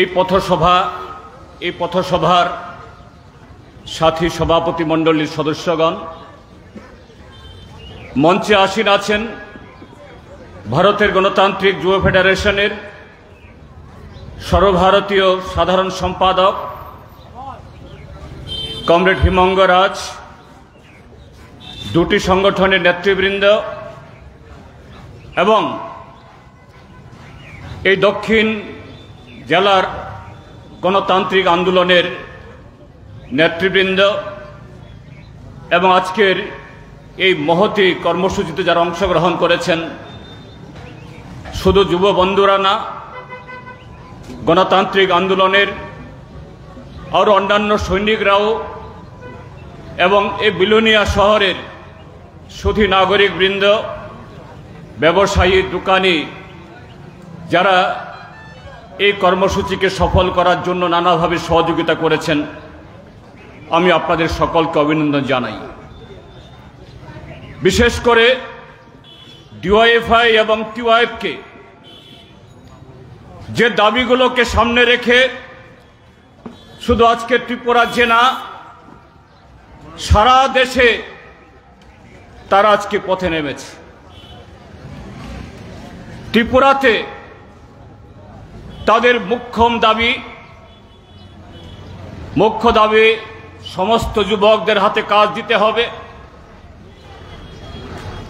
এই পথসভার সাথী সভাপতি মণ্ডলীর সদস্যগণ, মঞ্চে আসীন আছেন ভারতের গণতান্ত্রিক যুব ফেডারেশনের সর্বভারতীয় সাধারণ সম্পাদক কমরেড হিমঙ্গ রাজ, দুটি সংগঠনের নেতৃবৃন্দ এবং এই দক্ষিণ জেলার গণতান্ত্রিক আন্দোলনের নেতৃবৃন্দ এবং আজকের এই মহতী কর্মসূচিতে যারা অংশগ্রহণ করেছেন, শুধু যুব বন্ধুরা না, গণতান্ত্রিক আন্দোলনের আরও অন্যান্য সৈনিকরাও এবং এই বিলোনিয়া শহরের সুধী নাগরিকবৃন্দ, ব্যবসায়ী, দোকানি, যারা এই কর্মসূচিকে সফল করার জন্য নানাভাবে সহযোগিতা করেছেন, আমি আপনাদের সকলকে অভিনন্দন জানাই। বিশেষ করে ডিওয়াইএফআই এবং টিওয়াইএফকে যে দাবিগুলোকে সামনে রেখে শুধু আজকে ত্রিপুরা যে না, সারা দেশে তারা আজকে পথে নেমেছে। ত্রিপুরাতে তাদের মুখ্য দাবি সমস্ত যুবকদের হাতে কাজ দিতে হবে।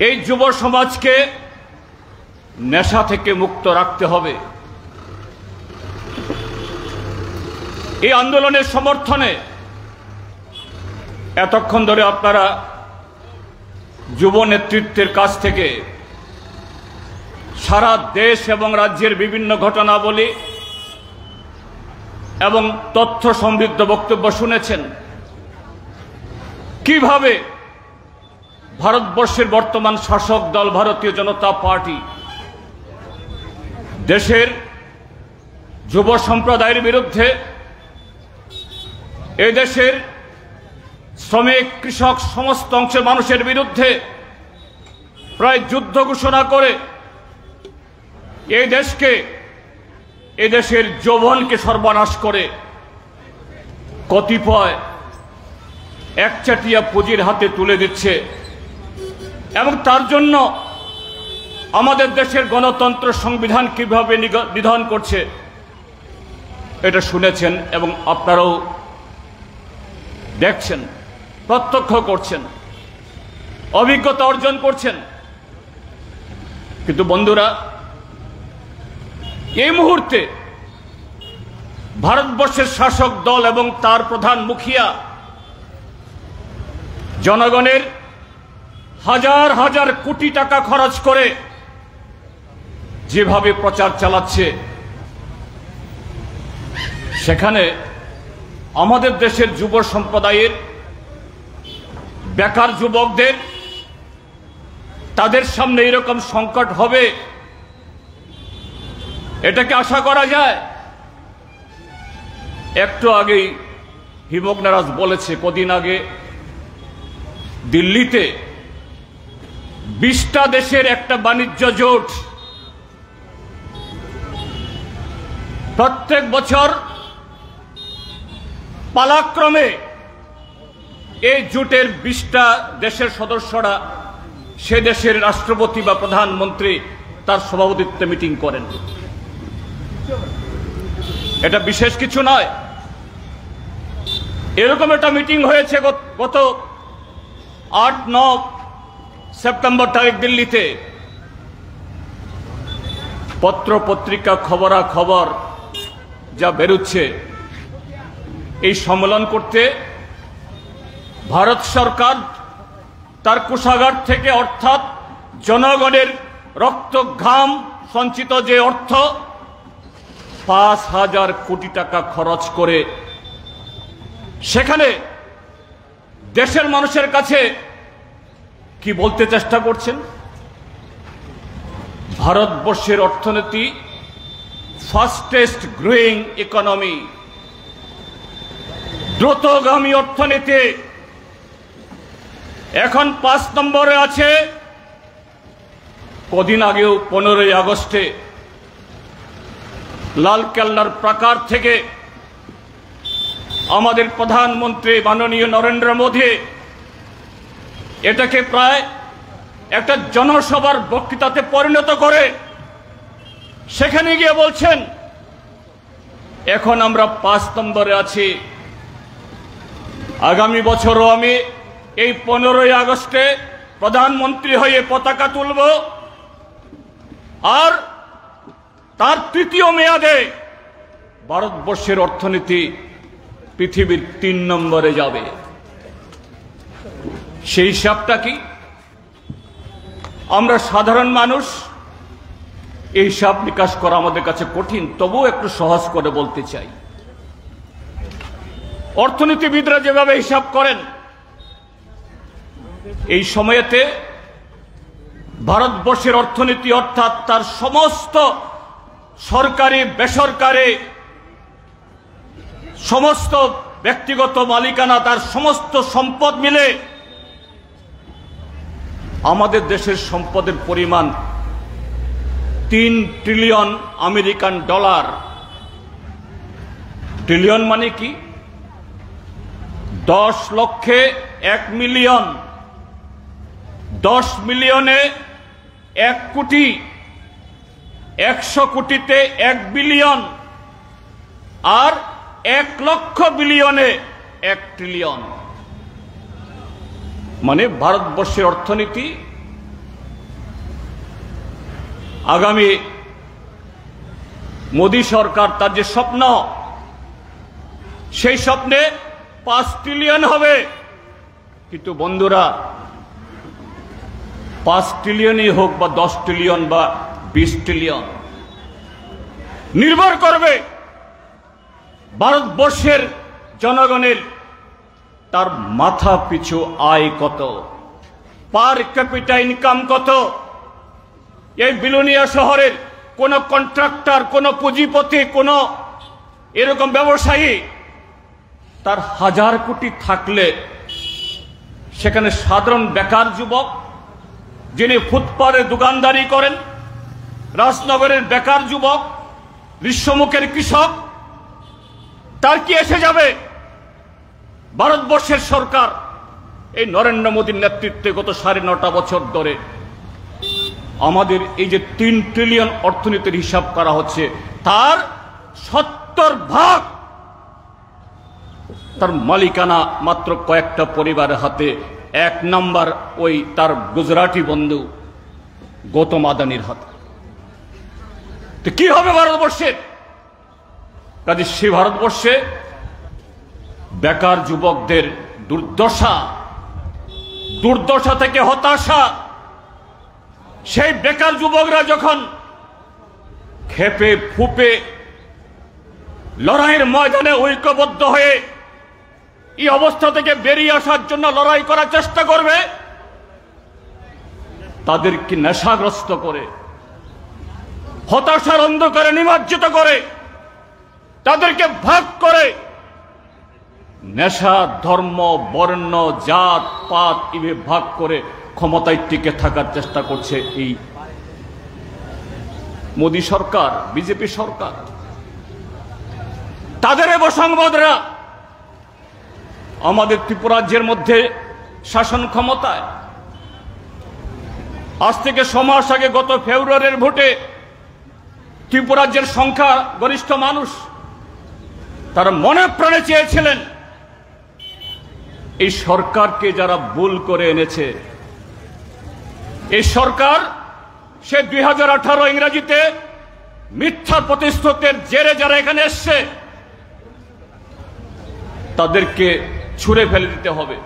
এই যুব সমাজকে নেশা থেকে মুক্ত রাখতে হবে। এই আন্দোলনের সমর্থনে এতক্ষণ ধরে আপনারা যুব নেতৃত্বের কাছ থেকে সারা দেশ এবং রাজ্যের বিভিন্ন ঘটনাবলী এবং তথ্য সমৃদ্ধ বক্তব্য শুনেছেন। কিভাবে ভারতবর্ষের বর্তমান শাসক দল ভারতীয় জনতা পার্টি দেশের যুব সম্প্রদায়ের বিরুদ্ধে, এই দেশের শ্রমিক, কৃষক, সমস্ত অংশের মানুষের বিরুদ্ধে প্রায় যুদ্ধ ঘোষণা করে এই দেশের যৌবনকে সর্বনাশ করে কতিপয় একচাটিয়া পুঁজির হাতে তুলে দিচ্ছে এবং তার জন্য আমাদের দেশের গণতন্ত্র সংবিধান কিভাবে নিধন করছে এটা শুনেছেন এবং আপনারাও দেখছেন, প্রত্যক্ষ করছেন, অভিজ্ঞতা অর্জন করছেন। কিন্তু বন্ধুরা, এই মুহূর্তে ভারতবর্ষের শাসক দল এবং তার প্রধান মুখিয়া জনগণের হাজার হাজার কোটি টাকা খরচ করে যেভাবে প্রচার চালাচ্ছে, সেখানে আমাদের দেশের যুব সম্প্রদায়ের বেকার যুবকদের তাদের সামনে এরকম সংকট হবে এটাকে আশা করা যায়? একটু আগেই হিমঙ্গ রাজ বলেছে, কদিন আগে দিল্লিতে 20টা দেশের একটা বাণিজ্য জোট, প্রত্যেক বছর পালাক্রমে এই জোটের 20টা দেশের সদস্যরা সে দেশের রাষ্ট্রপতি বা প্রধানমন্ত্রী তার সভাপতিত্বে মিটিং করেন। এটা বিশেষ কিছু নয়। এরকম একটা মিটিং হয়েছে গত 8-9 সেপ্টেম্বর তারিখ দিল্লিতে। পত্র পত্রিকা খবরাখবর যা বেরোচ্ছে, এই সম্মেলন করতে ভারত সরকার তার কোষাগার থেকে, অর্থাৎ জনগণের রক্ত ঘাম সঞ্চিত যে অর্থ, 5,000 কোটি টাকা খরচ করে সেখানে দেশের মানুষের কাছে কি বলতে চেষ্টা করছেন? ভারতবর্ষের অর্থনীতি ফাস্টেস্ট গ্রোয়িং ইকোনমি, দ্রুতগামী অর্থনীতি, এখন 5 নম্বরে আছে। কদিন আগেও 15ই আগস্টে লালকেল্লার প্রাকার থেকে আমাদের প্রধানমন্ত্রী মাননীয় নরেন্দ্র মোদী এটাকে প্রায় একটা জনসভার বক্তৃতাতে পরিণত করে সেখানে গিয়ে বলছেন, এখন আমরা 5 নম্বরে আছি, আগামী বছরও আমি এই 15ই আগস্টে প্রধানমন্ত্রী হয়ে পতাকা তুলব, আর তার তৃতীয় মেয়াদে ভারতবর্ষের অর্থনীতি পৃথিবীর 3 নম্বরে যাবে। সেই হিসাবটা কি? আমরা সাধারণ মানুষ, এই হিসাব নিকাশ করা আমাদের কাছে কঠিন, তবুও একটু সহজ করে বলতে চাই। অর্থনীতিবিদরা যেভাবে হিসাব করেন, এই সময়েতে ভারতবর্ষের অর্থনীতি অর্থাৎ তার সমস্ত সরকারি বেসরকারি সমস্ত ব্যক্তিগত মালিকানা, তার সমস্ত সম্পদ মিলে আমাদের দেশের সম্পদের পরিমাণ 3 ট্রিলিয়ন আমেরিকান ডলার। ট্রিলিয়ন মানে কি? 10 লক্ষে 1 মিলিয়ন, 10 মিলিয়নে 1 কোটি, 100 কোটিতে 1 বিলিয়ন, আর 1 লক্ষ বিলিয়নে 1 ট্রিলিয়ন। মানে ভারতবর্ষের অর্থনীতি আগামী মোদী সরকার তার যে স্বপ্ন, সেই স্বপ্নে 5 ট্রিলিয়ন হবে। কিন্তু বন্ধুরা, 5 ট্রিলিয়নই হোক বা 10 ট্রিলিয়ন বা 20 ট্রিলিয়ন, নির্ভর করবে ভারতবর্ষের জনগণের তার মাথা পিছু আয় কত, পার ক্যাপিটা ইনকাম কত। এই বিলোনিয়া শহরের কোন কন্ট্রাক্টর, কোন পুঁজিপতি, কোন এরকম ব্যবসায়ী তার 1000 কোটি থাকলে সেখানে সাধারণ বেকার যুবক যিনি ফুটপাতে দোকানদারি করেন, রাজনগরের বেকার যুবক, গ্রীষ্মমুখের কৃষক, তার কি এসে যাবে? ভারতবর্ষের সরকার এই নরেন্দ্র মোদীর নেতৃত্বে গত 9.5 বছর ধরে আমাদের এই যে 3 ট্রিলিয়ন অর্থনীতির হিসাব করা হচ্ছে, তার 70% তার মালিকানা মাত্র কয়েকটা পরিবারের হাতে। 1 নাম্বার ওই তার গুজরাটি বন্ধু গৌতম আদানির হাতে। তো কি হবে ভারতবর্ষের? কাজে সে ভারতবর্ষে বেকার যুবকদের দুর্দশা থেকে হতাশা, সেই বেকার যুবকরা যখন খেপে ফুপে লড়াইয়ের ময়দানে ঐক্যবদ্ধ হয়ে এই অবস্থা থেকে বেরিয়ে আসার জন্য লড়াই করার চেষ্টা করবে, তাদেরকে নেশাগ্রস্ত করে, হতাশার অন্ধকারে নিমজ্জিত করে, তাদেরকে ভাগ করে নেশা, ধর্ম, বর্ণ, জাত পাত এভাবে ভাগ করে ক্ষমতায় টিকে থাকার চেষ্টা করছে এই মোদী সরকার, বিজেপি সরকার। তাদের সংবাদরা আমাদের ত্রিপুরাজ্যের মধ্যে শাসন ক্ষমতায়। আজ থেকে 6 মাস আগে গত ফেব্রুয়ারির ভোটে ত্রিপুরাজ্যের সংখ্যা গরিষ্ঠ মানুষ তারা মনে প্রাণে চেয়েছিলেন এই সরকারকে যারা ভুল করে এনেছে, এই সরকার সে 2018 ইংরেজিতে মিথ্যা প্রতিশ্রুতির জেরে যারা এখানে এসছে তাদেরকে ছুঁড়ে ফেলে দিতে হবে।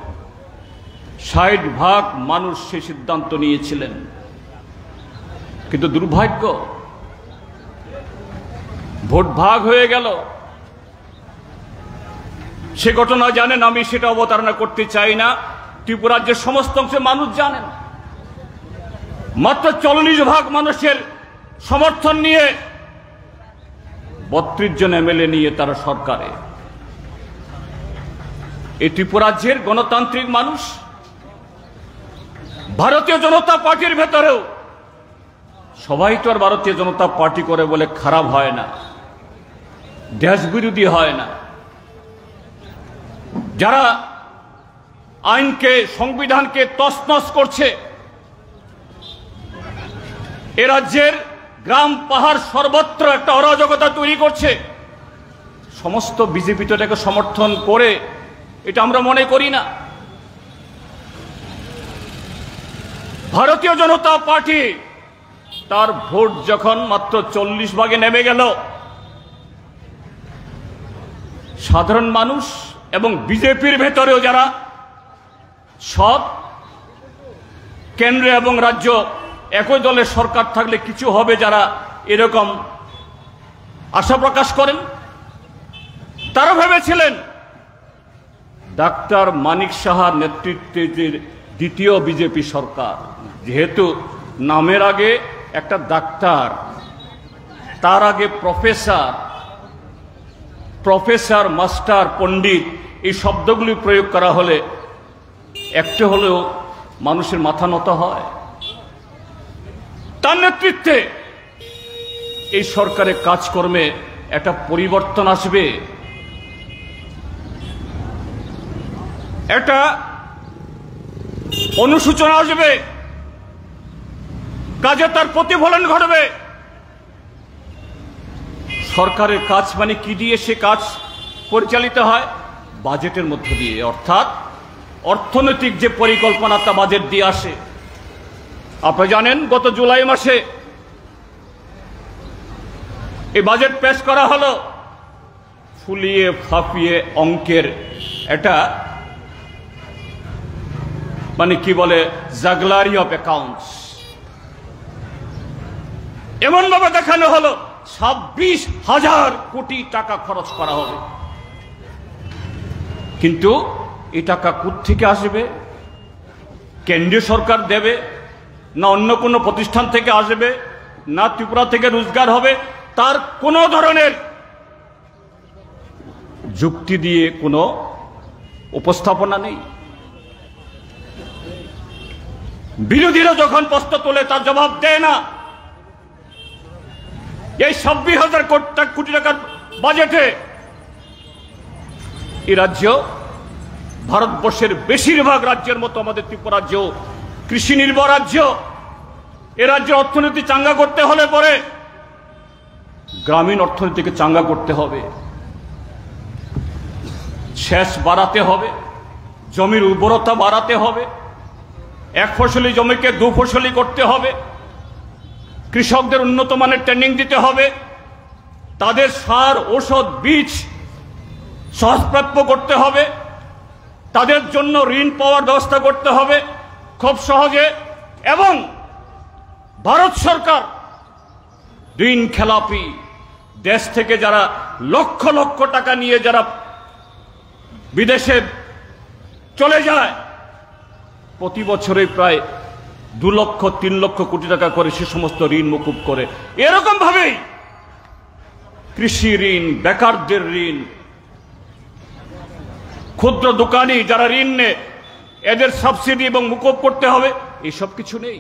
60% মানুষ সে সিদ্ধান্ত নিয়েছিলেন। কিন্তু দুর্ভাগ্য, ভোট ভাগ হয়ে গেল। সে ঘটনা জানেন, আমি সেটা অবতারণা করতে চাই না। ত্রিপুরাজ্যের সমস্ত অংশে মানুষ জানেন, মাত্র 40% মানুষের সমর্থন নিয়ে 32 জন এমএলএ নিয়ে তারা সরকারে। এই ত্রিপুরাজ্যের গণতান্ত্রিক মানুষ, ভারতীয় জনতা পার্টির ভেতরেও সবাই তো আর ভারতীয় জনতা পার্টি করে বলে খারাপ হয় না। দেশবিরোধী হয় না, যারা আইনকে, সংবিধানকে তছনছ করছে, এ রাজ্যের গ্রাম পাহাড় সর্বত্র একটা অরাজকতা তৈরি করছে, সমস্ত বিজেপি তো এটাকে সমর্থন করে, এটা আমরা মনে করি না। ভারতীয় জনতা পার্টি তার ভোট যখন মাত্র 40 ভাগে নেমে গেল, সাধারণ মানুষ এবং বিজেপির ভেতরেও যারা সৎ, কেন্দ্র এবং রাজ্য একই দলের সরকার থাকলে কিছু হবে, যারা এরকম আশা প্রকাশ করেন, তারা ভেবেছিলেন ডাক্তার মানিক সাহার নেতৃত্বে যে দ্বিতীয় বিজেপি সরকার, যেহেতু নামের আগে একটা ডাক্তার, তার আগে প্রফেসর, মাস্টার, পণ্ডিত, এই শব্দগুলি প্রয়োগ করা হলে একটু হলেও মানুষের মাথা নত হয়। তার নেতৃত্বে এই সরকারের কাজকর্মে একটা পরিবর্তন আসবে, একটা অনুসূচনা আসবে, কাজে তার প্রতিফলন ঘটবে। সরকারের কাজ মানে কি দিয়ে সে কাজ পরিচালিত হয়? বাজেটের মধ্য দিয়ে, অর্থাৎ অর্থনৈতিক যে পরিকল্পনা তা বাজেট দিয়ে আসে। আপনারা জানেন গত জুলাই মাসে এই বাজেট পেশ করা হলো, ফুলিয়ে ফাঁপিয়ে অঙ্কের এটা মানে কি বলে, জাগলারি অফ অ্যাকাউন্টস, এমন ভাবে দেখানো হলো 26,000 কোটি টাকা খরচ করা হবে। কিন্তু এই টাকা কোত্থেকে আসবে? কেন্দ্রীয় সরকার দেবে, না অন্য কোনো প্রতিষ্ঠান থেকে আসবে, না ত্রিপুরা থেকে রোজগার হবে, তার কোনো ধরনের যুক্তি দিয়ে কোনো উপস্থাপনা নেই। বিরোধীরা যখন প্রশ্ন তোলে তার জবাব দেয় না। এই 26,000 কোটি টাকার বাজেটে এই রাজ্য ভারতবর্ষের বেশিরভাগ রাজ্যের মতো আমাদের ত্রিপুরা রাজ্য কৃষি নির্ভর রাজ্য। এ রাজ্যের অর্থনীতি চাঙ্গা করতে হলে পরে গ্রামীণ অর্থনীতিকে চাঙ্গা করতে হবে, সেচ বাড়াতে হবে, জমির উর্বরতা বাড়াতে হবে, এক ফসলি জমিকে দু ফসলি করতে হবে, কৃষকদের উন্নত মানের ট্রেনিং দিতে হবে, তাদের সার, ঔষধ, বীজ সহজপ্রাপ্য করতে হবে, তাদের জন্য ঋণ পাওয়ার ব্যবস্থা করতে হবে খুব সহজে। এবং ভারত সরকার ঋণ খেলাপি দেশ থেকে যারা লক্ষ লক্ষ টাকা নিয়ে যারা বিদেশে চলে যায়, প্রতি বছরে প্রায় 2 লক্ষ 3 লক্ষ কোটি টাকা করে সে সমস্ত ঋণ মকুব করে। এরকম ভাবেই কৃষি ঋণ, বেকারদের ঋণ, ক্ষুদ্র দোকানি যারা ঋণ নেয় এদের সাবসিডি এবং মুকুব করতে হবে, এসব কিছু নেই।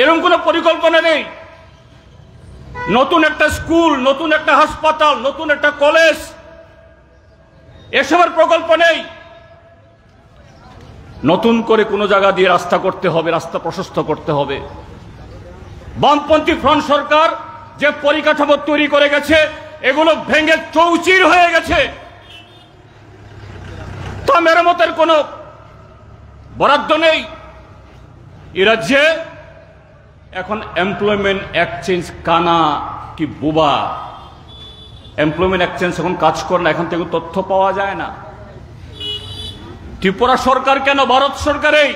এরকম কোনো পরিকল্পনা নেই। নতুন একটা স্কুল, নতুন একটা হাসপাতাল, নতুন একটা কলেজ, এসবের প্রকল্প নেই। নতুন করে কোনো জায়গা দিয়ে রাস্তা করতে হবে, রাস্তা প্রশস্ত করতে হবে। বামপন্থী ফ্রন্ট সরকার যে পরিকাঠামো তৈরি করে গেছে, এগুলো ভেঙে চৌচির হয়ে গেছে, তা মেরামতের কোনো বরাদ্দ নেই। এ রাজ্যে এখন এমপ্লয়মেন্ট এক্সচেঞ্জ কানা কি বুবা, এমপ্লয়মেন্ট এক্সচেঞ্জ এখন কাজ করে না, এখন থেকে তথ্য পাওয়া যায় না। ত্রিপুরা সরকার কেন, ভারত সরকারেই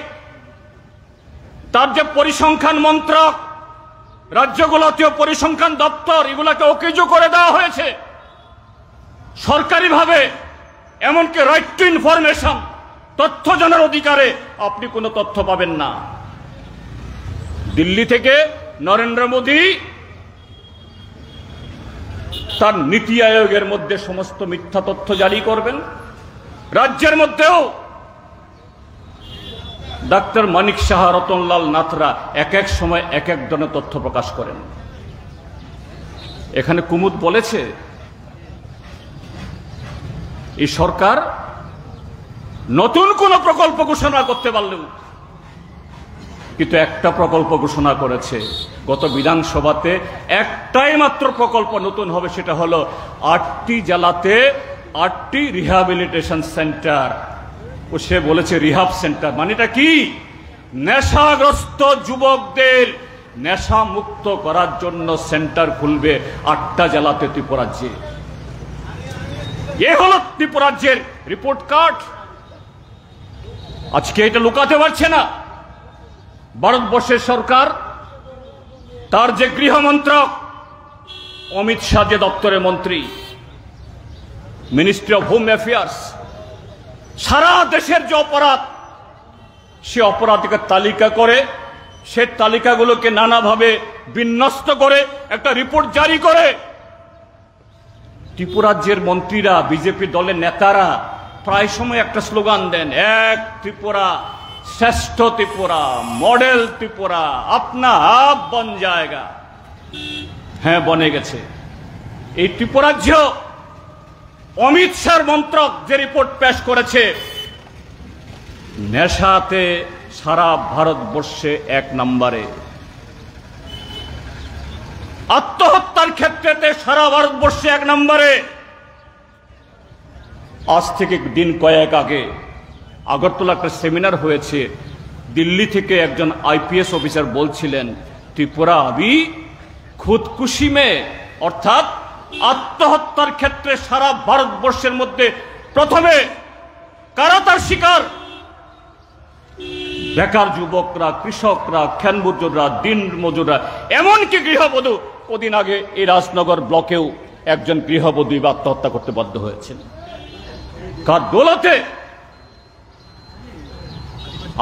তার যে পরিসংখ্যান মন্ত্রক, রাজ্যগুলোতেও পরিসংখ্যান দপ্তর, এগুলাকে অকেজো করে দেওয়া হয়েছে সরকারিভাবে। এমনকি রাইট টু ইনফরমেশন, তথ্য জানার অধিকারে আপনি কোনো তথ্য পাবেন না। দিল্লি থেকে নরেন্দ্র মোদী তার নীতি আয়োগের মধ্যে সমস্ত মিথ্যা তথ্য জারি করবেন। রাজ্যের মধ্যেও ডাক্তার মানিক সাহা, রতনলাল নাথরা এক এক সময় এক এক ধরনের তথ্য প্রকাশ করেন। এখানে কুমুদ বলেছে এই সরকার নতুন কোন প্রকল্প ঘোষণা করতে পারলেও, কিন্তু একটা প্রকল্প ঘোষণা করেছে গত বিধানসভাতে, একটাই মাত্র প্রকল্প নতুন হবে, সেটা হলো 8টি জেলাতে 8টি রিহ্যাবিলিটেশন সেন্টার। ও সে বলেছে রিহাব সেন্টার মানেটা কি? নেশাগ্রস্ত যুবকদের নেশা মুক্ত করার জন্য সেন্টার খুলবে 8টা জেলাতে ত্রিপুরাজ্যে। এ হলো ত্রিপুরাজ্যের রিপোর্ট কার্ড। আজকে এটা লুকাতে পারছে না ভারতবর্ষের সরকার। তার যে গৃহমন্ত্রক, অমিত শাহ যে দপ্তরের মন্ত্রী, মিনিস্ট্রি অফ হোম অ্যাফেয়ার্স, সারা দেশের যে অপরাধ, সে অপরাধকে তালিকা করে, সে তালিকাগুলোকে নানাভাবে বিন্যস্ত করে একটা রিপোর্ট জারি করে। ত্রিপুরাজ্যের মন্ত্রীরা, বিজেপি দলের নেতারা প্রায় সময় একটা স্লোগান দেন, এক ত্রিপুরা শ্রেষ্ঠ ত্রিপুরা, মডেল ত্রিপুরা, আপনা আপ বন জায়গা। হ্যাঁ, বনে গেছে। এই ত্রিপুরাজ্য অমিত শাহর মন্ত্রক যে রিপোর্ট পেশ করেছে, নেশাতে সারা ভারতবর্ষে 1 নম্বরে, আত্মহত্যার ক্ষেত্রে সারা ভারতবর্ষে 1 নম্বরে। আজ থেকে দিন কয়েক আগে আগরতলা একটা সেমিনার হয়েছে, দিল্লি থেকে একজন আইপিএস অফিসার বলছিলেন ত্রিপুরা আবি খুদকুশি মে, অর্থাৎ আত্মহত্যার ক্ষেত্রে সারা ভারতবর্ষের মধ্যে প্রথমে কারা তার শিকার? বেকার যুবকরা, কৃষকরা, খ্যান মজুররা, দিন মজুররা, এমনকি গৃহবধূ। কদিন আগে এই রাজনগর ব্লকেও একজন গৃহবধূ আত্মহত্যা করতে বাধ্য হয়েছেন। কার দৌলতে?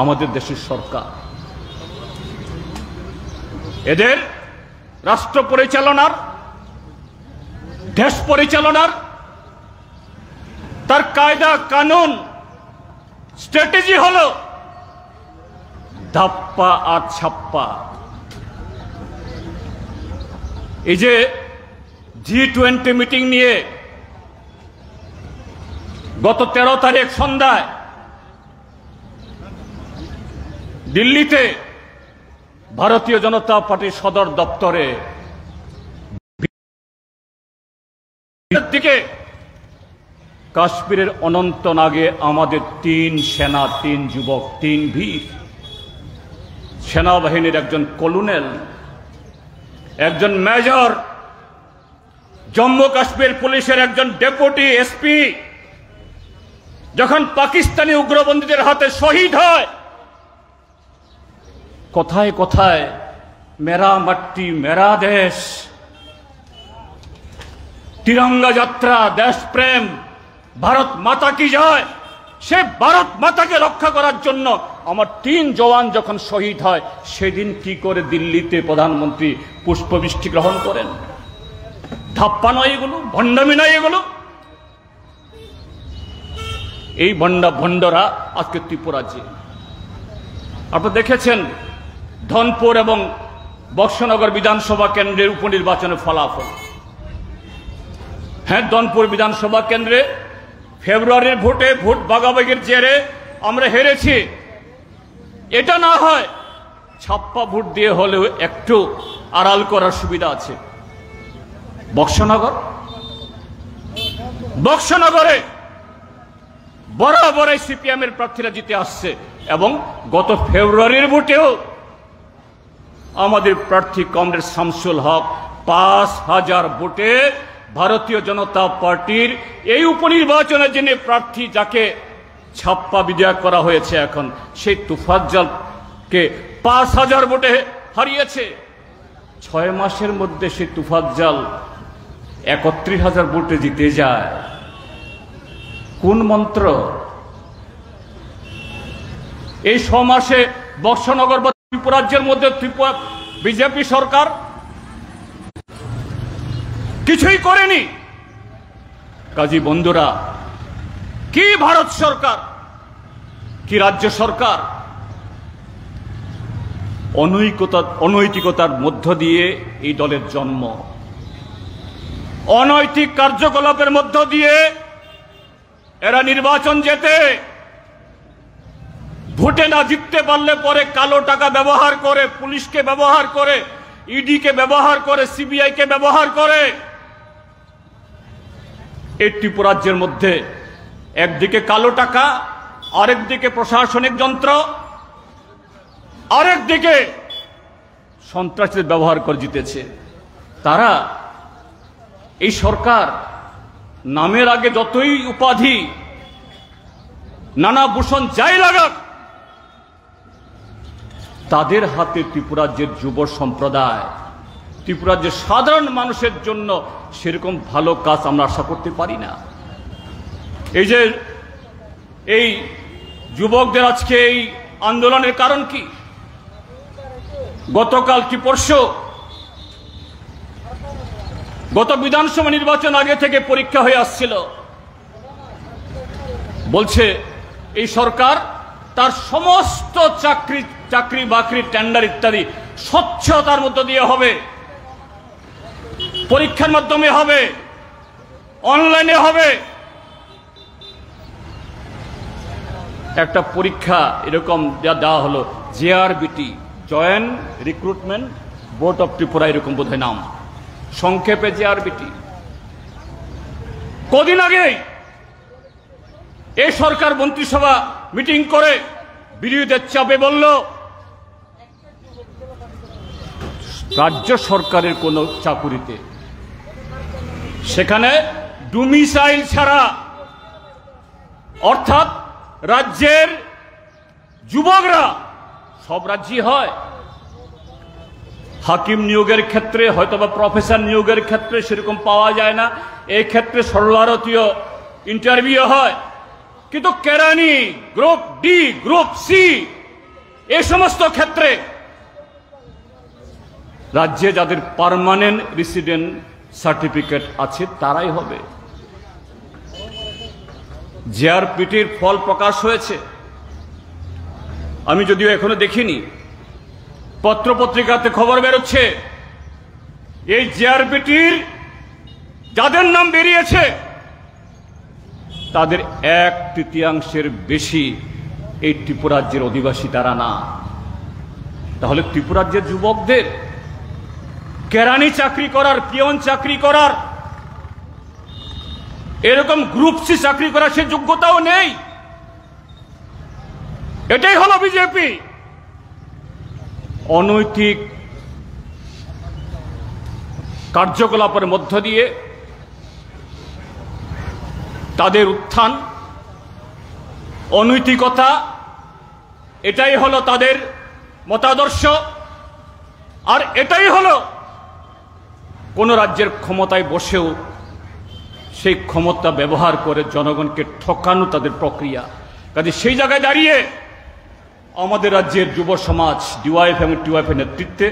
আমাদের দেশের সরকার। এদের রাষ্ট্র পরিচালনার, দেশ পরিচালনার তার কায়দা কানুন, স্ট্র্যাটেজি হলো ধাপ্পা আর ছাপ্পা। এই যে G20 মিটিং নিয়ে গত 13 তারিখ সন্ধ্যায় দিল্লিতে ভারতীয় জনতা পার্টির সদর দপ্তরে দিকে কাশ্মীরের অনন্তনাগে আমাদের 3 সেনা, 3 যুবক, 3 বীর, সেনাবাহিনীর একজন কলোনেল, একজন মেজর, জম্মু কাশ্মীর পুলিশের একজন ডেপুটি এসপি যখন পাকিস্তানি উগ্রপন্থীদের হাতে শহীদ হয়, কোথায় কোথায় মেরা মাটি মেরা দেশ, তিরঙ্গা যাত্রা, দেশপ্রেম, ভারত মাতা কি জয়, সে ভারত মাতাকে রক্ষা করার জন্য আমার 3 জওয়ান যখন শহীদ হয়, সেদিন কি করে দিল্লিতে প্রধানমন্ত্রী পুষ্পবৃষ্টি গ্রহণ করেন? ধাপ্পা নয় এগুলো, ভণ্ডামি নয় এগুলো। এই ভণ্ডরা আজকে ত্রিপুরাজ্যে। আপনারা দেখেছেন ধনপুর এবং বক্সনগর বিধানসভা কেন্দ্রের উপনির্বাচনের ফলাফল। হ্যাঁ, ধনপুর বিধানসভা কেন্দ্রে ফেব্রুয়ারির ভোটে ভোট ভাগাভাগির জেরে আমরা হেরেছি। এটা না হয় ছাপ্পা ভোট দিয়ে হলেও একটু আড়াল করার সুবিধা আছে। বক্সনগরে বরাবর সিপিএম এর প্রার্থীরা জিতে আসছে এবং গত ফেব্রুয়ারির ভোটেও আমাদের প্রার্থী কমরেড শামসুল হক 5000 ভোটে ভারতীয় জনতা পার্টির এই উপনির্বাচনের জন্য প্রার্থী, যাকে ছাপ্পা বিজয় করা হয়েছে এখন, সেই তুফাজ্জলকে 5000 ভোটে হারিয়েছে। 6 মাসের মধ্যে সেই তুফাজ্জল 31000 ভোটে জিতে যায়। কোন মন্ত্র? এই 6 মাসে বক্সনগর বা ত্রিপুরাজ্যের মধ্যে বিজেপি সরকার কিছুই করেনি। কাজী বন্ধুরা, কি ভারত সরকার, কি রাজ্য সরকার অনৈতিকতার মধ্য দিয়ে এই দলের জন্ম। অনৈতিক কার্যকলাপের মধ্য দিয়ে এরা নির্বাচন জেতে, ভোটে না জিততে পারলে পরে কালো টাকা ব্যবহার করে, পুলিশকে ব্যবহার করে, ইডিকে ব্যবহার করে, সিবিআইকে ব্যবহার করে। এই ত্রিপুরাজ্যের মধ্যে একদিকে কালো টাকা, আরেকদিকে প্রশাসনিক যন্ত্র, আরেকদিকে সন্ত্রাসীদের ব্যবহার করে জিতেছে তারা। এই সরকার নামের আগে যতই উপাধি, নানা ভূষণ যাই লাগাক, তাদের হাতে ত্রিপুরাজ্যের যুব সম্প্রদায়, ত্রিপুরাজ্যের সাধারণ মানুষের জন্য সেরকম ভালো কাজ আমরা আশা করতে পারি না। এই যে এই যুবকদের আজকে এই আন্দোলনের কারণ কি? গতকাল কি পরশু গত বিধানসভা নির্বাচন আগে থেকে পরীক্ষা হয়ে আসছিল, বলছে এই সরকার তার সমস্ত চাকরি বাকরি টেন্ডার ইত্যাদি স্বচ্ছতার মধ্য দিয়ে হবে, পরীক্ষার মাধ্যমে হবে, অনলাইনে হবে। একটা পরীক্ষা এরকম যা দেওয়া হলো, JRBT, joint recruitment board of Tripura, এরকম বোধহয় নাম, সংক্ষেপে জেআরবিটি। কদিন আগে এই সরকার মন্ত্রিসভা মিটিং করে বিরোধীদের চাপে বলল রাজ্য সরকারের কোন চাকুরিতে সেখানে ডোমিসাইল ছাড়া, অর্থাৎ রাজ্যের যুবকরা, সব রাজ্যই হয়, হাকিম নিয়োগের ক্ষেত্রে হয়তোবা প্রফেসর নিয়োগের ক্ষেত্রে সেরকম পাওয়া যায় না, এই ক্ষেত্রে সর্বভারতীয় ইন্টারভিউ হয়, কিন্তু কেরানি, গ্রুপ ডি, গ্রুপ সি, এই সমস্ত ক্ষেত্রে রাজ্যে যাদের পার্মানেন্ট রেসিডেন্ট সার্টিফিকেট আছে তারাই হবে। জেআরপিটির ফল প্রকাশ হয়েছে, আমি যদিও এখনো দেখিনি, পত্রপত্রিকাতে খবর বেরোচ্ছে। এই জেআরপিটির যাদের নাম বেরিয়েছে তাদের 1/3 বেশি এই ত্রিপুরাজ্যের অধিবাসী তারা না। তাহলে ত্রিপুরাজ্যের যুবকদের কেরানি চাকরি করার, পিয়ন চাকরি করার, এরকম গ্রুপ সি চাকরি করার সে যোগ্যতাও নেই। এটাই হলো বিজেপি। অনৈতিক কার্যকলাপের মধ্য দিয়ে তাদের উত্থান, অনৈতিকতা, এটাই হলো তাদের মতাদর্শ। আর এটাই হলো কোন রাজ্যের ক্ষমতায় বসেও সেই ক্ষমতা ব্যবহার করে জনগণকে ঠকানো তাদের প্রক্রিয়া। কাজে সেই জায়গায় দাঁড়িয়ে আমাদের রাজ্যের যুব সমাজ ডিওয়াইএফ এবং টিওয়াইএফ এর নেতৃত্বে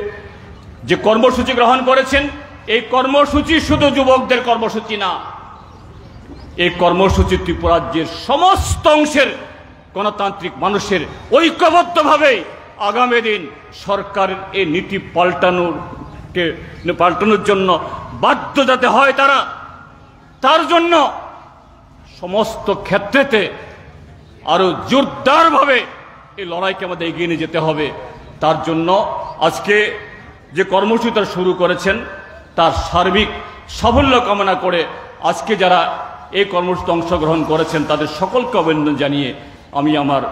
যে কর্মসূচি গ্রহণ করেছেন, এই কর্মসূচি শুধু যুবকদের কর্মসূচি না, এই কর্মসূচি ত্রিপুরাজ্যের সমস্ত অংশের গণতান্ত্রিক মানুষের ঐক্যবদ্ধভাবে আগামী দিন সরকারের এই নীতি পাল্টানোর জন্য বাধ্য যাতে হয় তারা, তার জন্য সমস্ত ক্ষেত্রেতে আরো জোরদারভাবে এই লড়াইকে আমাদের এগিয়ে নিয়ে যেতে হবে। তার জন্য আজকে যে কর্মসূচি শুরু করেছেন তার সার্বিক সাফল্য কামনা করে আজকে যারা এই কর্মসূচিতে অংশগ্রহণ করেছেন তাদের সকলকে অভিনন্দন জানিয়ে আমি আমার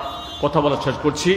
কথা বলা শেষ করছি।